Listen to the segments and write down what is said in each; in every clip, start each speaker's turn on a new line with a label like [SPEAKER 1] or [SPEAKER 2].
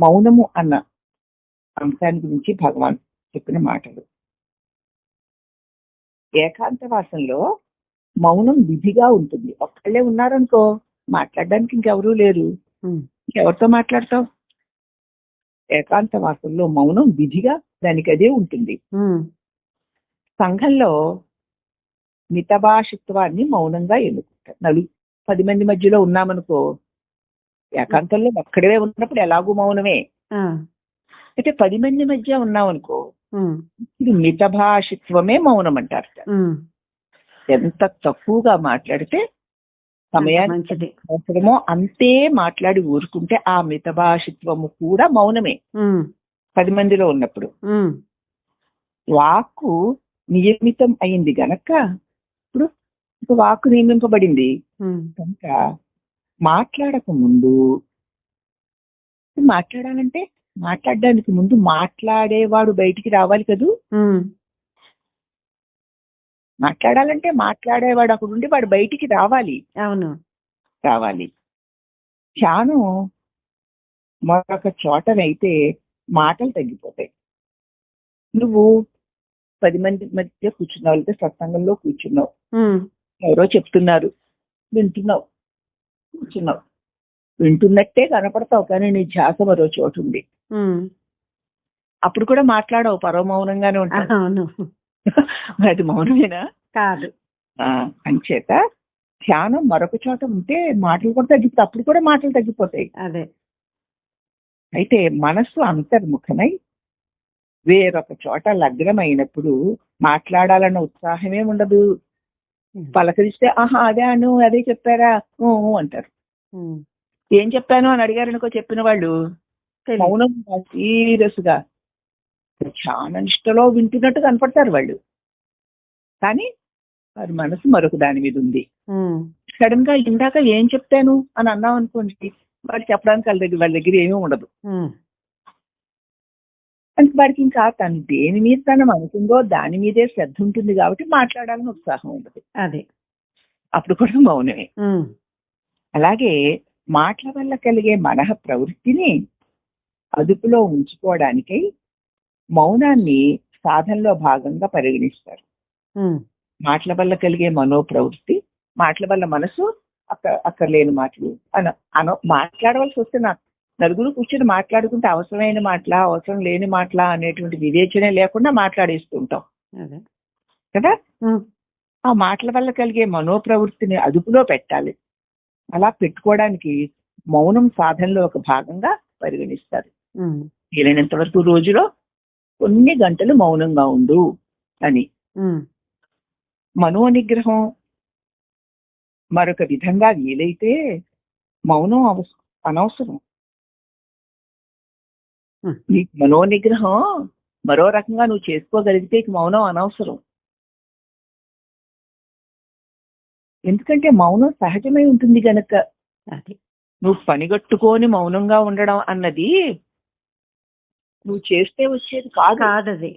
[SPEAKER 1] మౌనము అన్న అంశాన్ని గురించి భగవాన్ చెప్పిన మాటలు. ఏకాంతవాసంలో మౌనం విధిగా ఉంటుంది. ఒక్కళ్ళే ఉన్నారనుకో, మాట్లాడడానికి ఇంకెవరూ లేరు, ఎవరితో మాట్లాడతావు? ఏకాంతవాసంలో మౌనం విధిగా దానికి అదే ఉంటుంది. సంఘంలో మితభాషిత్వాన్ని మౌనంగా ఎన్నుకుంటారు. 10 మంది మధ్యలో ఉన్నామనుకో, ఏకాంతంలో ఒక్కడే ఉన్నప్పుడు ఎలాగూ మౌనమే. అయితే 10 మంది మధ్య ఉన్నామనుకో, ఇది మితభాషిత్వమే మౌనం అంటారు. ఎంత తక్కువగా మాట్లాడితే సమయానికి అవసరమో అంతే మాట్లాడి ఊరుకుంటే ఆ మితభాషిత్వము కూడా మౌనమే 10 మందిలో ఉన్నప్పుడు. వాక్కు నియమితం అయింది గనక ఇప్పుడు వాక్కు నియమింపబడింది కనుక మాట్లాడక ముందు, మాట్లాడాలంటే మాట్లాడడానికి ముందు మాట్లాడేవాడు బయటికి రావాలి కదూ. మాట్లాడాలంటే మాట్లాడేవాడు అక్కడ ఉండి వాడు బయటికి రావాలి. అవును, రావాలి. ధ్యానం మరొక చోటనైతే మాటలు తగ్గిపోతాయి. నువ్వు 10 మంది మధ్య కూర్చున్నావు, లేకపోతే సత్సంగంలో కూర్చున్నావు, ఎవరో చెప్తున్నారు, వింటున్నావు, కూర్చున్నావు, వింటున్నట్టే కనపడతావు, కానీ నీ ధ్యాస మరో చోటు ఉంది. అప్పుడు కూడా మాట్లాడవు, పరమౌనంగానే ఉంటావు. అది మౌనమేనా? కాదు. అంచేత ధ్యానం మరొక చోట ఉంటే మాటలు కూడా తగ్గిపోతాయి, అప్పుడు కూడా మాటలు తగ్గిపోతాయి. అదే. అయితే మనస్సు అంతర్ముఖమై వేరొక చోట లగ్నమైనప్పుడు మాట్లాడాలన్న ఉత్సాహమే ఉండదు. పలకరిస్తే ఆహా అదే అను, అదే చెప్పారా అంటారు. ఏం చెప్పాను అని అడిగారనుకో, చెప్పిన వాళ్ళు మౌనం సీరియస్ గా చాలా నిష్టలో వింటున్నట్టు కనపడతారు వాళ్ళు, కానీ వారి మనసు మరొక దాని మీద ఉంది. సడన్ గా ఇందాక ఏం చెప్తాను అని అన్నాం అనుకోండి, వాడు చెప్పడానికి వాళ్ళ దగ్గర ఏమీ ఉండదు. అంటే వాడికి ఇంకా తను దేని మీద తను అనుకుందో దాని మీదే శ్రద్ధ ఉంటుంది కాబట్టి మాట్లాడాలని ఉత్సాహం ఉండదు. అదే, అప్పుడు కూడా మౌనమే. అలాగే మాటల వల్ల కలిగే మనః ప్రవృత్తిని అదుపులో ఉంచుకోవడానికై మౌనాన్ని సాధనలో భాగంగా పరిగణిస్తారు. మాటల వల్ల కలిగే మనోప్రవృత్తి, మాటల వల్ల మనసు అక్కర్లేని మాటలు మాట్లాడవలసి వస్తే నలుగురు కూర్చొని మాట్లాడుకుంటే అవసరమైన మాటలా అవసరం లేని మాటలా అనేటువంటి వివేచన లేకుండా మాట్లాడేస్తూ ఉంటాం కదా. ఆ మాటల వల్ల కలిగే మనోప్రవృత్తిని అదుపులో పెట్టాలి. అలా పెట్టుకోవడానికి మౌనం సాధనలో ఒక భాగంగా పరిగణిస్తారు. వీలైనంత వరకు రోజులో కొన్ని గంటలు మౌనంగా ఉండు అని. మనో నిగ్రహం మరొక విధంగా వీలైతే మౌనం అనవసరం. నీకు మనోనిగ్రహం మరో రకంగా నువ్వు చేసుకోగలిగితే మౌనం అనవసరం. ఎందుకంటే మౌనం సహజమై ఉంటుంది గనక. నువ్వు పనిగట్టుకొని మౌనంగా ఉండడం అన్నది నువ్వు చేస్తే వచ్చేది కాదది.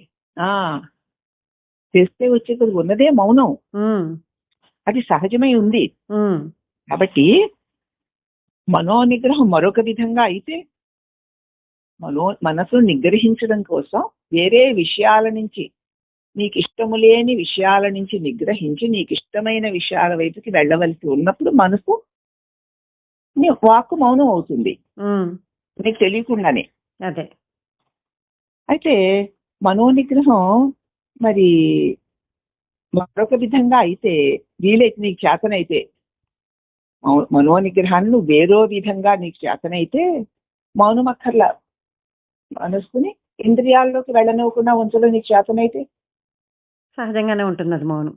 [SPEAKER 1] చేస్తే వచ్చేది ఉన్నదే మౌనం, అది సహజమై ఉంది. కాబట్టి మనోనిగ్రహం మరొక విధంగా అయితే మనసును నిగ్రహించడం కోసం వేరే విషయాల నుంచి, నీకు ఇష్టము లేని విషయాల నుంచి నిగ్రహించి నీకు ఇష్టమైన విషయాల వైపుకి వెళ్ళవలసి ఉన్నప్పుడు మనసు నీ వాక్కు మౌనం అవుతుంది నీకు తెలియకుండానే. అదే. అయితే మనోనిగ్రహం మరి మరొక విధంగా అయితే వీలైతే, నీకు చేతనైతే మనోనిగ్రహాన్ని నువ్వు వేరో విధంగా నీకు చేతనైతే మౌనం అక్కర్లా. మనస్సుని ఇంద్రియాల్లోకి వెళ్ళనివ్వకుండా ఉంచడం నీకు చేతనైతే సహజంగానే ఉంటుంది అది మౌనం.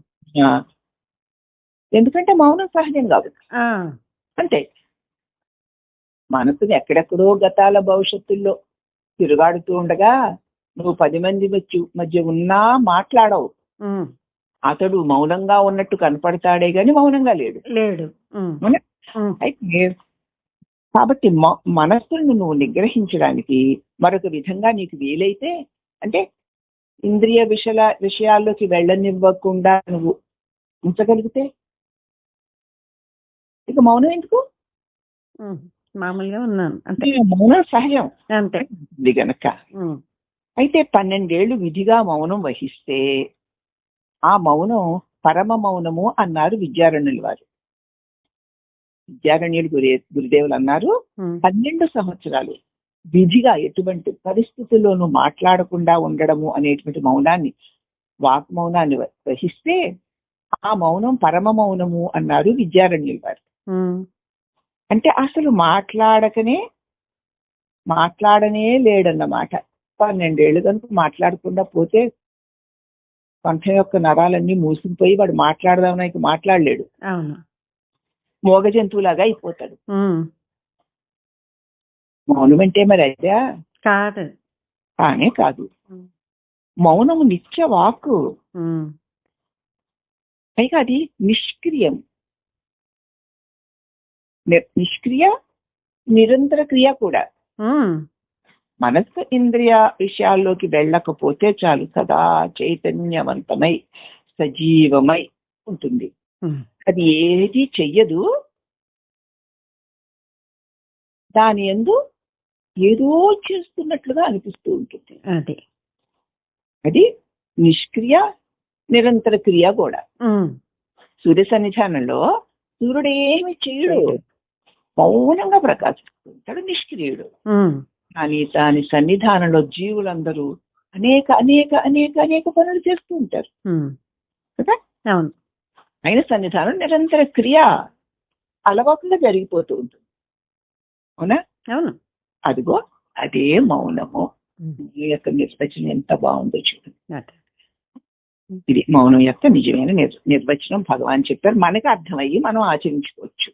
[SPEAKER 1] ఎందుకంటే మౌనం సహజం కాబట్టి. అంటే మనసుని ఎక్కడెక్కడో గతాల భవిష్యత్తుల్లో తిరుగాడుతూ ఉండగా నువ్వు 10 మంది మధ్య ఉన్నా మాట్లాడవు. అతడు మౌనంగా ఉన్నట్టు కనపడతాడే గాని మౌనంగా లేడు. అయితే కాబట్టి మనస్సును నువ్వు నిగ్రహించడానికి మరొక విధంగా నీకు వీలైతే, అంటే ఇంద్రియ విషయాల్లోకి వెళ్ళనివ్వకుండా నువ్వు ఉంచగలిగితే ఇక మౌనం ఎందుకు?
[SPEAKER 2] మామూలుగా ఉన్నాను అంతే.
[SPEAKER 1] మౌనం సహజం
[SPEAKER 2] అంతే.
[SPEAKER 1] ఇది గనక. అయితే 12 ఏళ్ళు విధిగా మౌనం వహిస్తే ఆ మౌనం పరమ మౌనము అన్నారు విద్యారణ్యులు వారు. విద్యారణ్యులు గురుదేవులు అన్నారు 12 సంవత్సరాలు విధిగా ఎటువంటి పరిస్థితుల్లోనూ మాట్లాడకుండా ఉండడము అనేటువంటి మౌనాన్ని, వాక్మౌనాన్ని వహిస్తే ఆ మౌనం పరమ మౌనము అన్నారు విద్యారణ్యులు వారు. అంటే అసలు మాట్లాడనే లేడన్నమాట. 12 ఏళ్ళు కనుక మాట్లాడకుండా పోతే కంఠం యొక్క నరాలన్నీ మూసుకుపోయి వాడు మాట్లాడదామని మాట్లాడలేడు. మోగ జంతువులాగా అయిపోతాడు. మౌనం అంటే మరి అయితే
[SPEAKER 2] కాదు,
[SPEAKER 1] కానే కాదు. మౌనము నిత్య వాక్కు, పైగా అది నిష్క్రియం. నిష్క్రియ నిరంతర క్రియ కూడా. మనస్సు ఇంద్రియ విషయాల్లోకి వెళ్ళకపోతే చాలు, సదా చైతన్యవంతమై సజీవమై ఉంటుంది. అది ఏది చెయ్యదు, దాని యందు ఏదో చేస్తున్నట్లుగా అనిపిస్తూ ఉంటుంది. అది నిష్క్రియ నిరంతర క్రియ కూడా. సూర్య సన్నిధానంలో సూర్యుడు ఏమి చేయడు, మౌనంగా ప్రకాశిస్తుంటాడు, నిష్క్రియుడు. కానీ దాని సన్నిధానంలో జీవులందరూ అనేక అనేక అనేక అనేక పనులు చేస్తూ ఉంటారు కదా. ఆయన సన్నిధానం నిరంతర క్రియ అలవాటుగా జరిగిపోతూ ఉంటుంది. అవునా? అదిగో అదే మౌనము. ఈ యొక్క నిర్వచనం ఎంత బాగుందో చూడండి. ఇది మౌనం యొక్క నిజమైన నిర్వచనం భగవాన్ చెప్పారు. మనకి అర్థమయ్యి మనం ఆచరించుకోవచ్చు.